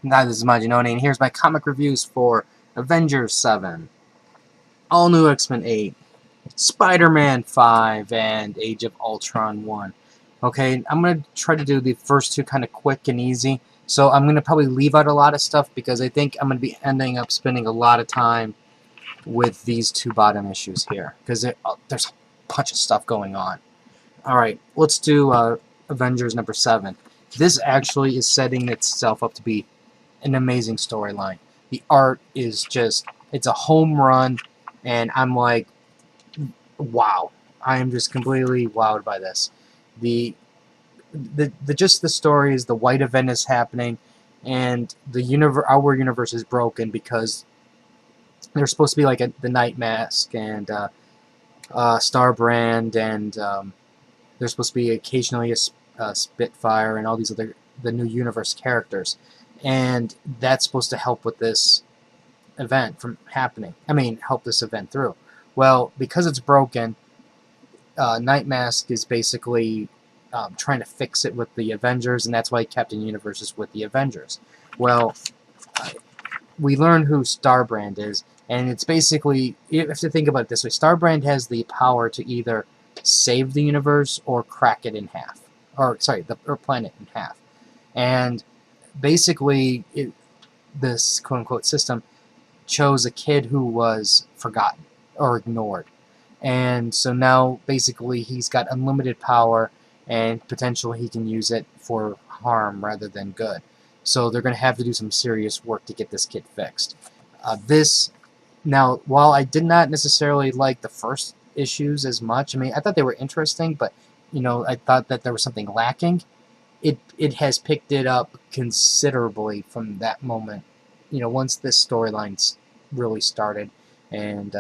Hi, this is Majinoni, and here's my comic reviews for Avengers 7, All New X-Men 8, Spider-Man 5, and Age of Ultron 1. Okay, I'm going to try to do the first two kind of quick and easy, so I'm going to probably leave out a lot of stuff because I think I'm going to be ending up spending a lot of time with these two bottom issues here, because there's a bunch of stuff going on. Alright, let's do Avengers number 7. This actually is setting itself up to be an amazing storyline. The art is just, it's a home run, and I'm like, wow. I am just completely wowed by this. Just the story is the white event is happening, and our universe is broken because there's supposed to be like the Night Mask and Starbrand, and there's supposed to be occasionally a Spitfire and all these other the new universe characters, and that's supposed to help with this event from happening. I mean, help this event through. Well, because it's broken, Night Mask is basically trying to fix it with the Avengers, and that's why Captain Universe is with the Avengers. Well, we learn who Starbrand is, and it's basically, you have to think about it this way: Starbrand has the power to either save the universe or crack it in half, or sorry, the planet in half. And basically, this quote-unquote system chose a kid who was forgotten or ignored. And so now, basically, he's got unlimited power, and potentially he can use it for harm rather than good. So they're going to have to do some serious work to get this kid fixed. Now, while I did not necessarily like the first issues as much, I mean, I thought they were interesting, but, I thought that there was something lacking. It has picked it up considerably from that moment, once this storyline's really started, and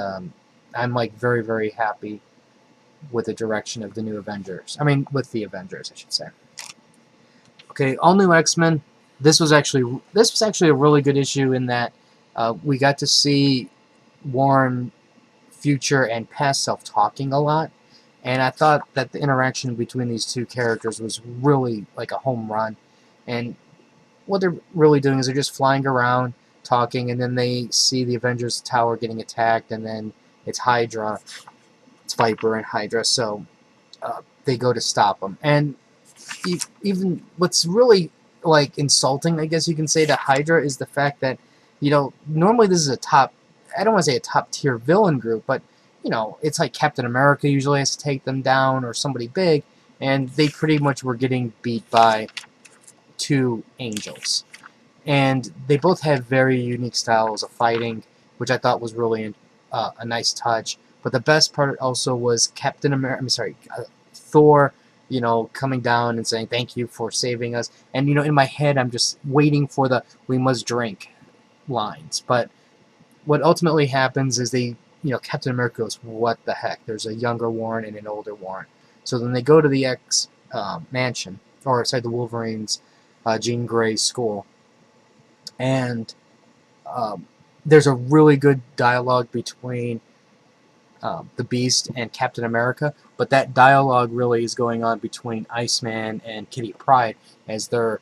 I'm like very, very happy with the direction of the new Avengers. I mean, with the Avengers, I should say. Okay, All New X-Men. This was actually a really good issue in that we got to see Warren, future, and past self talking a lot. And I thought that the interaction between these two characters was really like a home run. And what they're really doing is they're just flying around, talking, and then they see the Avengers Tower getting attacked, and then it's Hydra, it's Viper and Hydra, so they go to stop them. And even what's really like insulting, I guess you can say, to Hydra is the fact that, normally this is I don't want to say a top tier villain group, but it's like Captain America usually has to take them down, or somebody big, and they pretty much were getting beat by two angels. And they both have very unique styles of fighting, which I thought was really a nice touch. But the best part also was Thor, coming down and saying thank you for saving us. And in my head, I'm just waiting for the "we must drink" lines. But what ultimately happens is Captain America goes, what the heck? There's a younger Warren and an older Warren. So then they go to the X mansion, or sorry, the Wolverine's Jean Grey school, and there's a really good dialogue between the Beast and Captain America, but that dialogue really is going on between Iceman and Kitty Pryde as they're,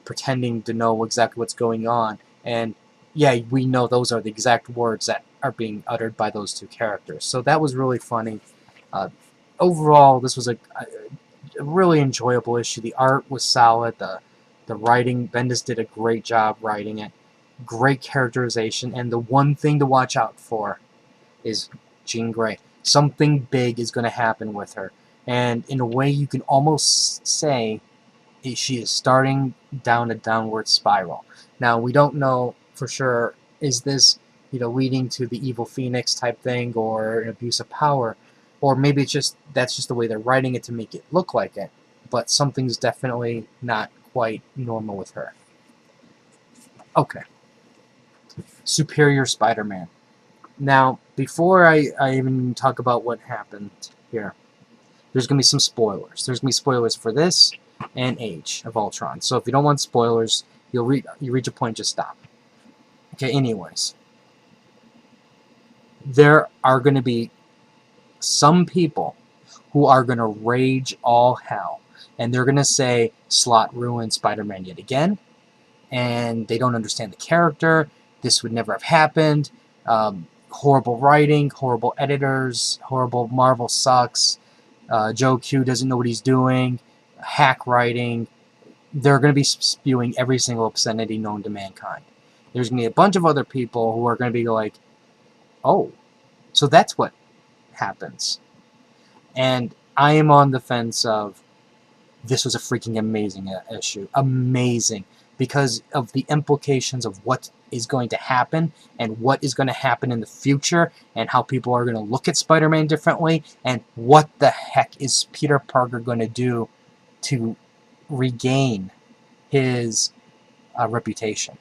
pretending to know exactly what's going on. And yeah, we know those are the exact words that are being uttered by those two characters. So that was really funny. Overall, this was a really enjoyable issue. The art was solid. The writing, Bendis did a great job writing it. Great characterization. And the one thing to watch out for is Jean Grey. Something big is going to happen with her. And in a way, you can almost say she is starting down a downward spiral. Now, we don't know for sure, is this, leading to the evil Phoenix type thing, or an abuse of power, or maybe that's just the way they're writing it to make it look like it. But something's definitely not quite normal with her. Okay. Superior Spider-Man. Now, before I even talk about what happened here, there's going to be some spoilers. There's going to be spoilers for this and Age of Ultron. So if you don't want spoilers, you reach a point, just stop. Okay, anyways. There are going to be some people who are going to rage all hell. And they're going to say, Slott ruined Spider-Man yet again. and they don't understand the character. This would never have happened. Horrible writing, horrible editors, horrible Marvel sucks. Joe Q doesn't know what he's doing. Hack writing. They're going to be spewing every single obscenity known to mankind. There's going to be a bunch of other people who are going to be like, oh, so that's what happens. And I am on the fence of, this was a freaking amazing issue. Amazing. Because of the implications of what is going to happen and what is going to happen in the future and how people are going to look at Spider-Man differently and what the heck is Peter Parker going to do to regain his reputation.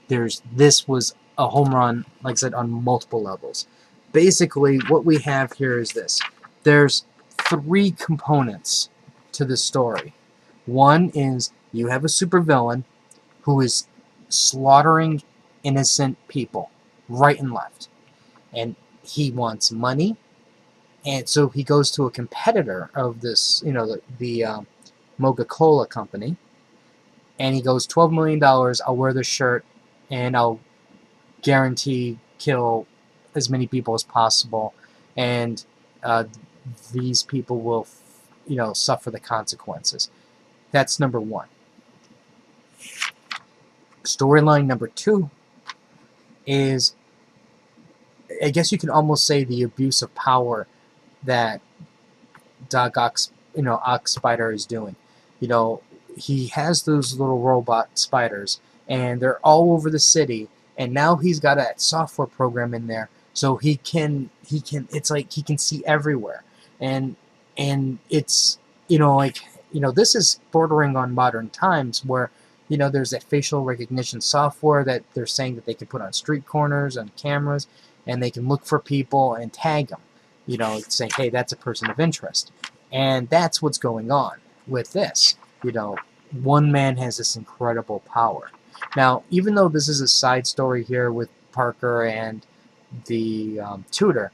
This was a home run, like I said, on multiple levels. Basically, what we have here is this. There's 3 components to the story. One is you have a supervillain who is slaughtering innocent people right and left. And he wants money. And so he goes to a competitor of this, the Coca-Cola company. And he goes, $12 million, I'll wear the shirt, and I'll guarantee kill as many people as possible. And these people will, suffer the consequences. That's number 1. Storyline number 2 is, I guess you can almost say, the abuse of power that Doc Ock, Spider is doing. He has those little robot spiders, and they're all over the city, and now he's got a software program in there, so he can it's like he can see everywhere. And it's, this is bordering on modern times where, there's that facial recognition software that they're saying that they can put on street corners, on cameras, and they can look for people and tag them, say, hey, that's a person of interest. And that's what's going on with this. One man has this incredible power. Now, even though this is a side story here with Parker and the tutor,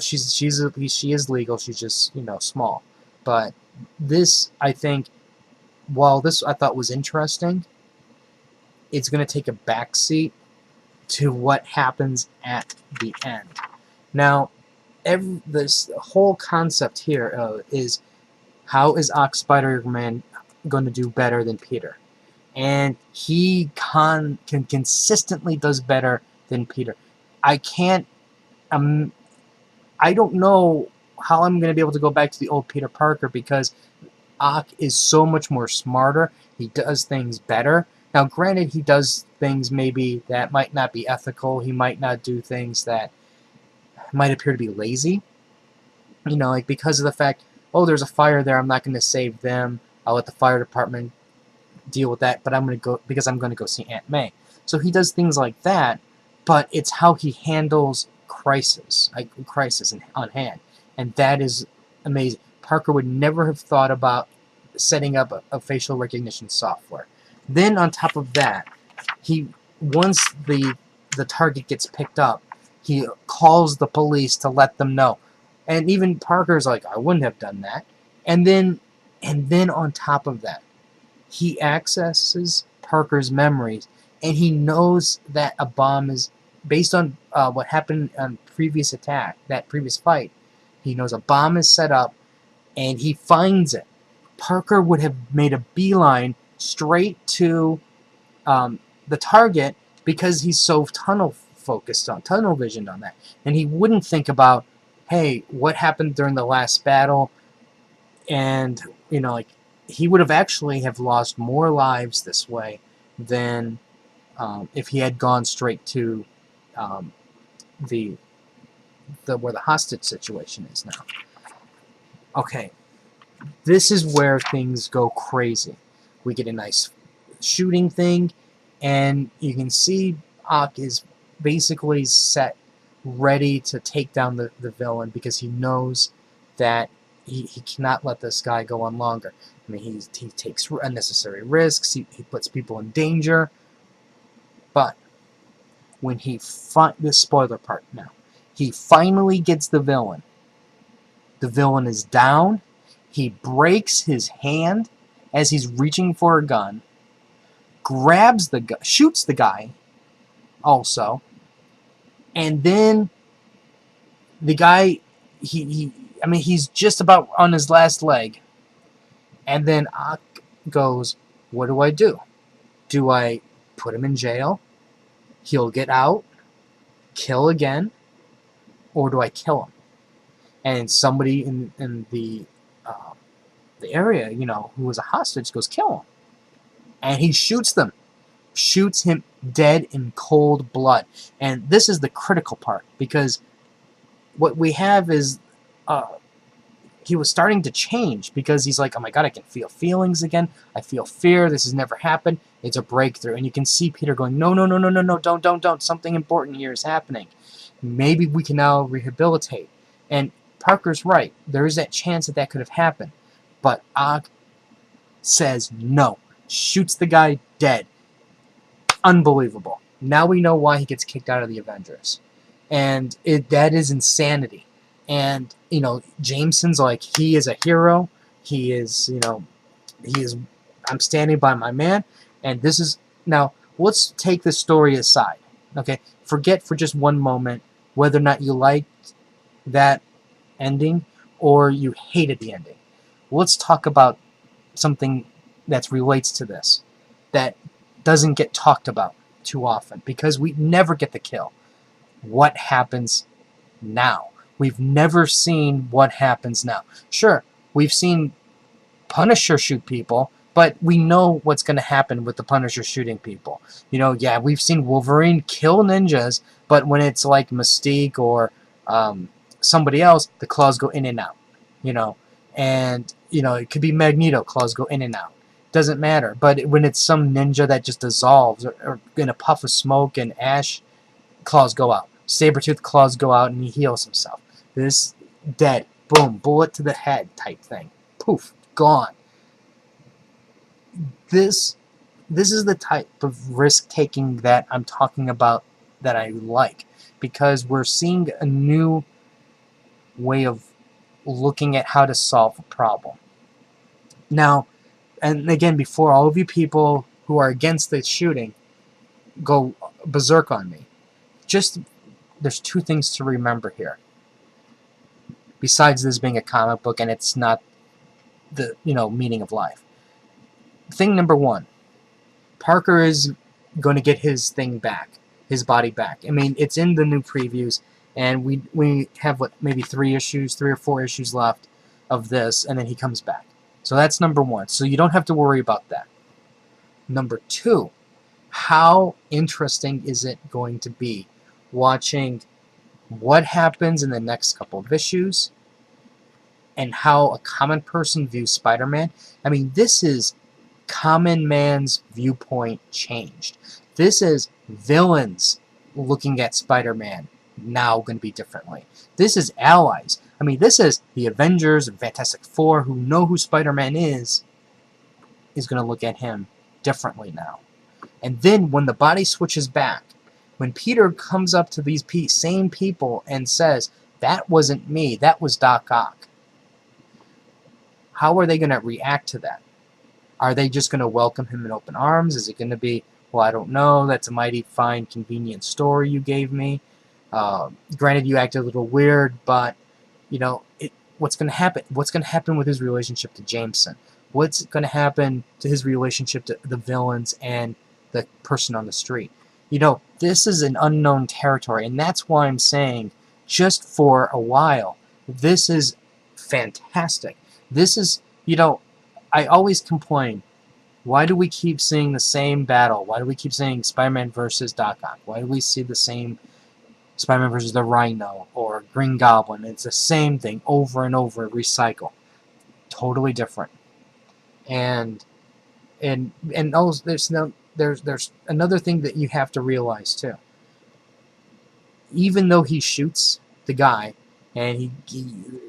she is legal. She's just, small. But this, I think, while this I thought was interesting, it's going to take a backseat to what happens at the end. Now, this whole concept here is, how is Spider-Man going to do better than Peter? And he consistently does better than Peter. I don't know how I'm going to be able to go back to the old Peter Parker, because Ock is so much more smarter. He does things better. Now, granted, he does things maybe that might not be ethical. He might not do things that might appear to be lazy. Like because of the fact, oh, there's a fire there, I'm not going to save them. I'll let the fire department deal with that, but I'm going to go see Aunt May. So he does things like that, but it's how he handles crisis on hand. And that is amazing. Parker would never have thought about setting up a facial recognition software. Then on top of that, once the target gets picked up, he calls the police to let them know. And even Parker's like, I wouldn't have done that. And then on top of that, he accesses Parker's memories, and he knows that a bomb is, based on what happened on previous fight, he knows a bomb is set up, and he finds it. Parker would have made a beeline straight to the target because he's so tunnel visioned on that. And he wouldn't think about, hey, what happened during the last battle? And, he would have actually have lost more lives this way than if he had gone straight to where the hostage situation is now. Okay, this is where things go crazy. We get a nice shooting thing, and you can see Ock is basically set, ready to take down the villain, because he knows that he cannot let this guy go on longer. I mean, he takes unnecessary risks, he puts people in danger, but when this spoiler part now, he finally gets the villain. The villain is down. He breaks his hand as he's reaching for a gun, grabs the guy, shoots the guy also, and then the guy, I mean, he's just about on his last leg, and then Ak goes, what do I do? Do I put him in jail? He'll get out, kill again, or do I kill him? And somebody in the area, you know, who was a hostage goes, kill him. And he shoots them. Shoots him dead in cold blood. And this is the critical part, because what we have is he was starting to change, because he's like, oh my god, I can feel feelings again. I feel fear. This has never happened. It's a breakthrough. And you can see Peter going, no, no, no, no, no, no, don't. Something important here is happening. Maybe we can now rehabilitate. And Parker's right. There is that chance that could have happened. But Ock says no. Shoots the guy dead. Unbelievable. Now we know why he gets kicked out of the Avengers. And that is insanity. And, you know, Jameson's like, he is a hero. He is, you know, I'm standing by my man. And this is, now, let's take the story aside. Okay? Forget for just one moment whether or not you liked that ending or you hated the ending. Let's talk about something that relates to this, that doesn't get talked about too often, because we never get the kill. What happens now? We've never seen what happens now. Sure, we've seen Punisher shoot people, but we know what's going to happen with the Punisher shooting people. You know, yeah, we've seen Wolverine kill ninjas, but when it's like Mystique or somebody else, the claws go in and out. You know, and, you know, it could be Magneto, claws go in and out. Doesn't matter. But when it's some ninja that just dissolves, or in a puff of smoke and ash, claws go out. Sabretooth claws go out and he heals himself. This, dead. Boom. Bullet to the head type thing. Poof. Gone. This is the type of risk-taking that I'm talking about that I like. Because we're seeing a new way of looking at how to solve a problem. Now, and again, before all of you people who are against this shooting go berserk on me, just, there's two things to remember here. Besides this being a comic book and it's not the, you know, meaning of life. Thing number one, Parker is going to get his thing back, his body back. I mean, it's in the new previews, and we have, what, maybe 3 or 4 issues left of this, and then he comes back. So that's number one. So you don't have to worry about that. Number two, how interesting is it going to be watching what happens in the next couple of issues and how a common person views Spider-Man? I mean, this is common man's viewpoint changed. This is villains looking at Spider-Man now going to be differently. This is allies. I mean, this is the Avengers and Fantastic Four, who know who Spider-Man is going to look at him differently now. And then when the body switches back, when Peter comes up to these same people and says, that wasn't me, that was Doc Ock, how are they going to react to that? Are they just going to welcome him in open arms? Is it going to be, well, I don't know, that's a mighty fine, convenient story you gave me. Granted, you acted a little weird, but, you know, what's going to happen? What's going to happen with his relationship to Jameson? What's going to happen to his relationship to the villains and the person on the street? You know, this is an unknown territory, and that's why I'm saying, just for a while, this is fantastic. This is, you know, I always complain, why do we keep seeing the same battle? Why do we keep saying Spider-Man versus Doc Ock? Why do we see the same Spider-Man versus the Rhino or Green Goblin? It's the same thing over and over, recycle. Totally different. And also there's another thing that you have to realize too. Even though he shoots the guy and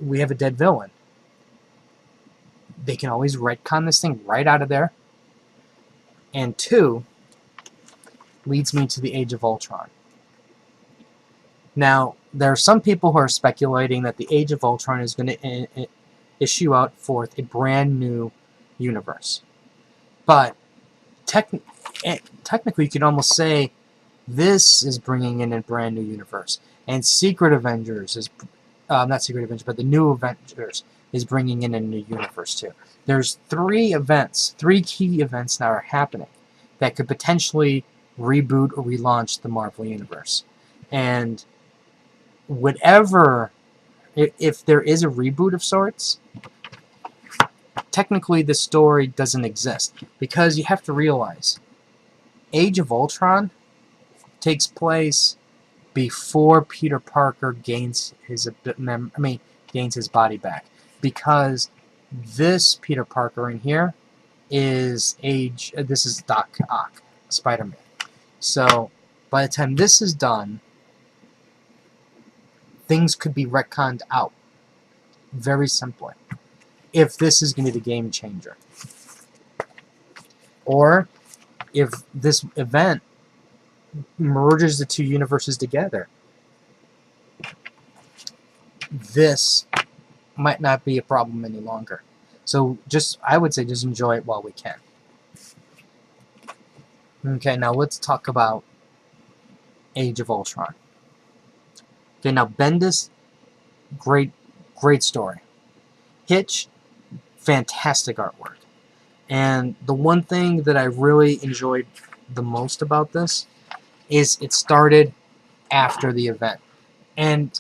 we have a dead villain, they can always retcon this thing right out of there. And 2 leads me to the Age of Ultron. Now, there are some people who are speculating that the Age of Ultron is going to issue out forth a brand new universe. But technically you could almost say this is bringing in a brand new universe, and Secret Avengers is not Secret Avengers, but the new Avengers is bringing in a new universe too. There's three key events that are happening that could potentially reboot or relaunch the Marvel Universe. And whatever, if there is a reboot of sorts, technically the story doesn't exist. Because you have to realize, Age of Ultron takes place before Peter Parker gains his body back. Because this Peter Parker in here is this is Doc Ock, Spider-Man. So by the time this is done, things could be retconned out very simply, if this is going to be the game changer. Or if this event merges the two universes together, this might not be a problem any longer. So I would say just enjoy it while we can. Okay, now let's talk about Age of Ultron. Okay, now Bendis, great story. Hitch, fantastic artwork. And the one thing that I really enjoyed the most about this is it started after the event. And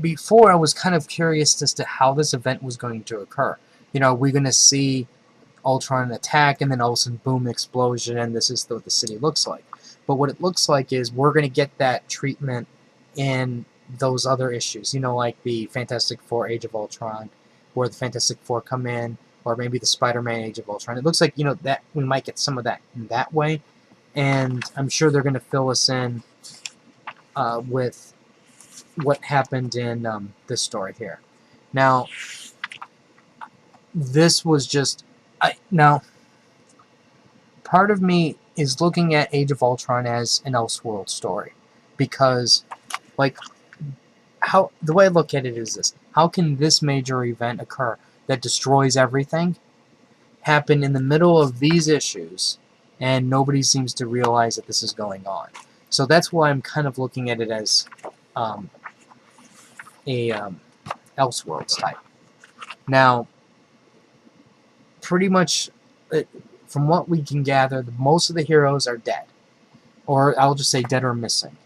before I was kind of curious as to how this event was going to occur. You know, we're going to see Ultron attack, and then all of a sudden, boom, explosion, and this is what the city looks like. But what it looks like is we're going to get that treatment in those other issues. You know, like the Fantastic Four Age of Ultron, where the Fantastic Four come in, or maybe the Spider-Man Age of Ultron. It looks like, you know, that we might get some of that in that way, and I'm sure they're going to fill us in with what happened in this story here. Now, this was just... now, part of me is looking at Age of Ultron as an Elseworld story. Because, like, the way I look at it is this. How can this major event occur that destroys everything happen in the middle of these issues, and nobody seems to realize that this is going on? So that's why I'm kind of looking at it as Elseworlds type. Now, pretty much, from what we can gather, most of the heroes are dead. Or I'll just say dead or missing.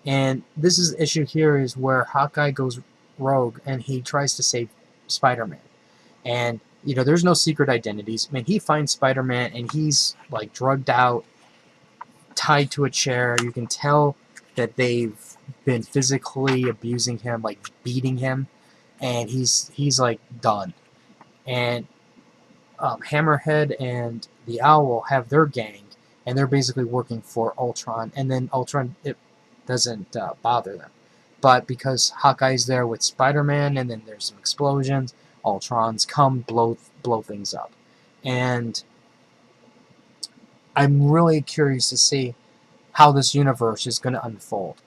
And this is the issue here is where Hawkeye goes rogue and he tries to save Spider-Man. And, you know, there's no secret identities. I mean, he finds Spider-Man and he's, like, drugged out, tied to a chair. You can tell that they've been physically abusing him, like, beating him. And he's like, done. And Hammerhead and the Owl have their gang, and they're basically working for Ultron, and then Ultron, it doesn't bother them. But because Hawkeye's there with Spider-Man, and then there's some explosions, Ultrons come, blow things up. And I'm really curious to see how this universe is going to unfold.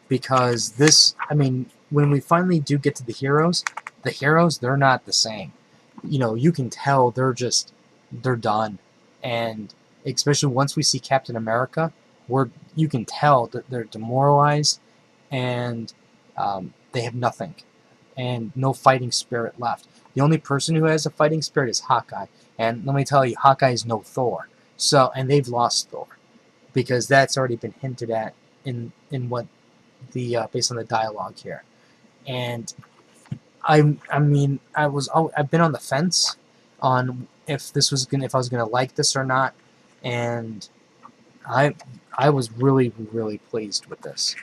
Because this, I mean, when we finally do get to the heroes, they're not the same. You know, you can tell they're done. And especially once we see Captain America, you can tell that they're demoralized and they have nothing and no fighting spirit left. The only person who has a fighting spirit is Hawkeye. And let me tell you, Hawkeye is no Thor. So, and they've lost Thor because that's already been hinted at in what the based on the dialogue here. And I've been on the fence on if I was gonna like this or not, and I was really pleased with this.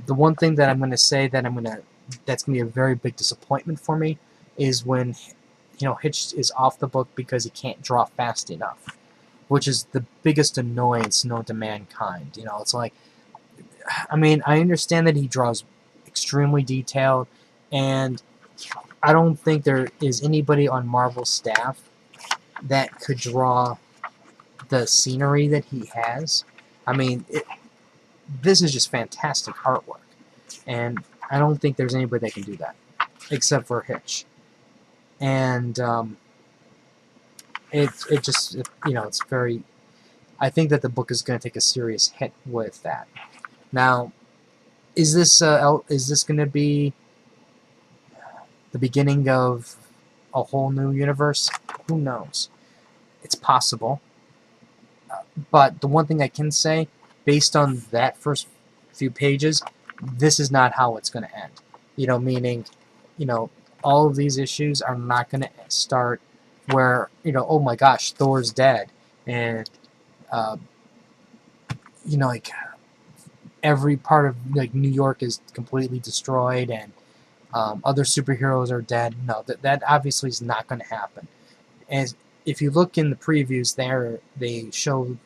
The one thing that I'm gonna say that's gonna be a very big disappointment for me is when, you know, Hitch is off the book because he can't draw fast enough, which is the biggest annoyance known to mankind. You know, it's like, I mean, I understand that he draws extremely detailed, and I don't think there is anybody on Marvel's staff that could draw the scenery that he has. I mean, this is just fantastic artwork, and I don't think there's anybody that can do that, except for Hitch. And you know, it's very... I think that the book is going to take a serious hit with that. Now, is this going to be the beginning of a whole new universe? Who knows? It's possible. But the one thing I can say, based on that first few pages, this is not how it's going to end. Meaning, all of these issues are not going to start where, oh my gosh, Thor's dead. And, like, every part of, like, New York is completely destroyed and other superheroes are dead. No, that obviously is not going to happen. And if you look in the previews there, they show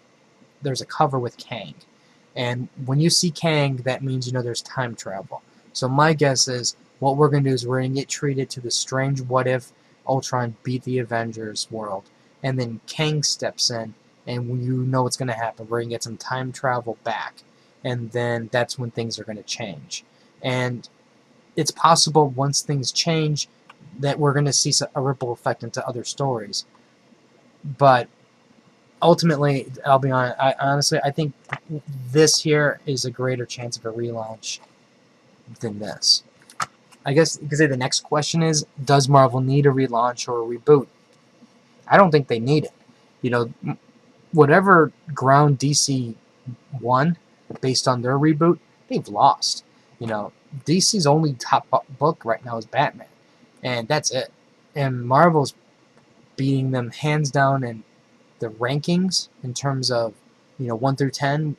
there's a cover with Kang. And when you see Kang, that means there's time travel. So my guess is what we're going to do is we're going to get treated to the strange what if Ultron beat the Avengers world. And then Kang steps in, and what's going to happen. We're going to get some time travel back. And then that's when things are going to change. And it's possible once things change that we're going to see a ripple effect into other stories. But ultimately, I'll be honest, I think this here is a greater chance of a relaunch than this. I guess you could say the next question is, does Marvel need a relaunch or a reboot? I don't think they need it. Whatever ground DC won based on their reboot, they've lost. DC's only top book right now is Batman, and that's it. And Marvel's beating them hands down in the rankings in terms of 1 through 10,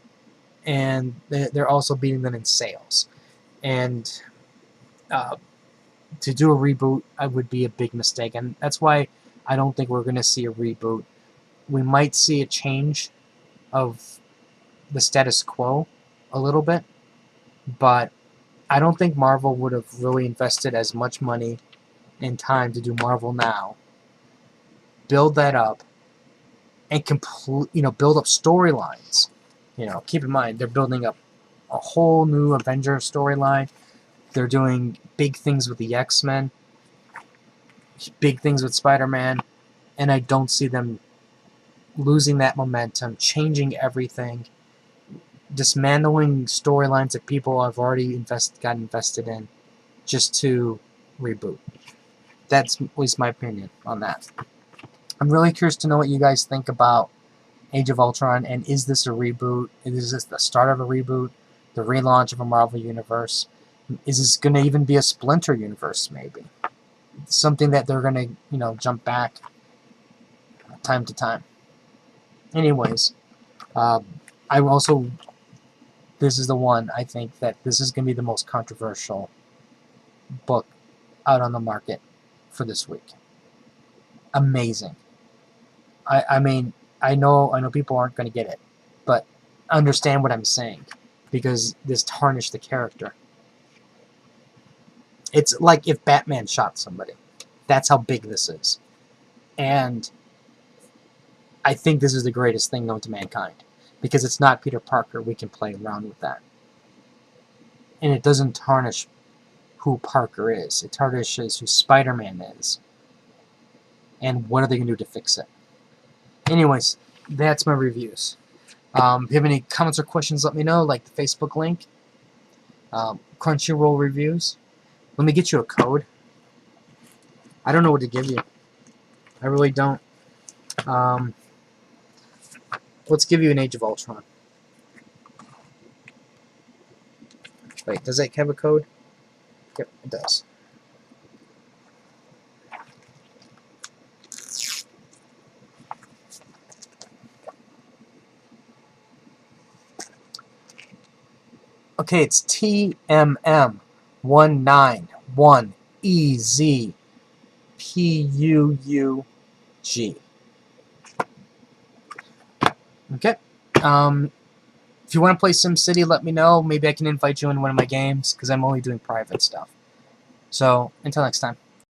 and they're also beating them in sales. And to do a reboot would be a big mistake, and that's why I don't think we're going to see a reboot. We might see a change of the status quo a little bit, but I don't think Marvel would have really invested as much money and time to do Marvel Now, build that up, and build up storylines. Keep in mind, they're building up a whole new Avengers storyline. They're doing big things with the X-Men, big things with Spider-Man, and I don't see them losing that momentum, changing everything, dismantling storylines that people have already got invested in just to reboot. That's at least my opinion on that. I'm really curious to know what you guys think about Age of Ultron, and is this a reboot? Is this the start of a reboot? The relaunch of a Marvel universe? Is this going to even be a Splinter universe, maybe? Something that they're going to, jump back time to time. Anyways, this is the one, I think, that this is going to be the most controversial book out on the market for this week. Amazing. I mean, I know people aren't going to get it, but understand what I'm saying, because this tarnished the character. It's like if Batman shot somebody. That's how big this is. And I think this is the greatest thing known to mankind, because it's not Peter Parker. We can play around with that. And it doesn't tarnish who Parker is. It tarnishes who Spider-Man is. And what are they going to do to fix it? Anyways, that's my reviews. If you have any comments or questions, let me know, like the Facebook link. Crunchyroll reviews. Let me get you a code. I don't know what to give you. I really don't. Let's give you an Age of Ultron. Wait, does it have a code? Yep, it does. Okay, it's TMM191EZPUUG. Okay. If you want to play SimCity, let me know. Maybe I can invite you in one of my games, because I'm only doing private stuff. So, until next time.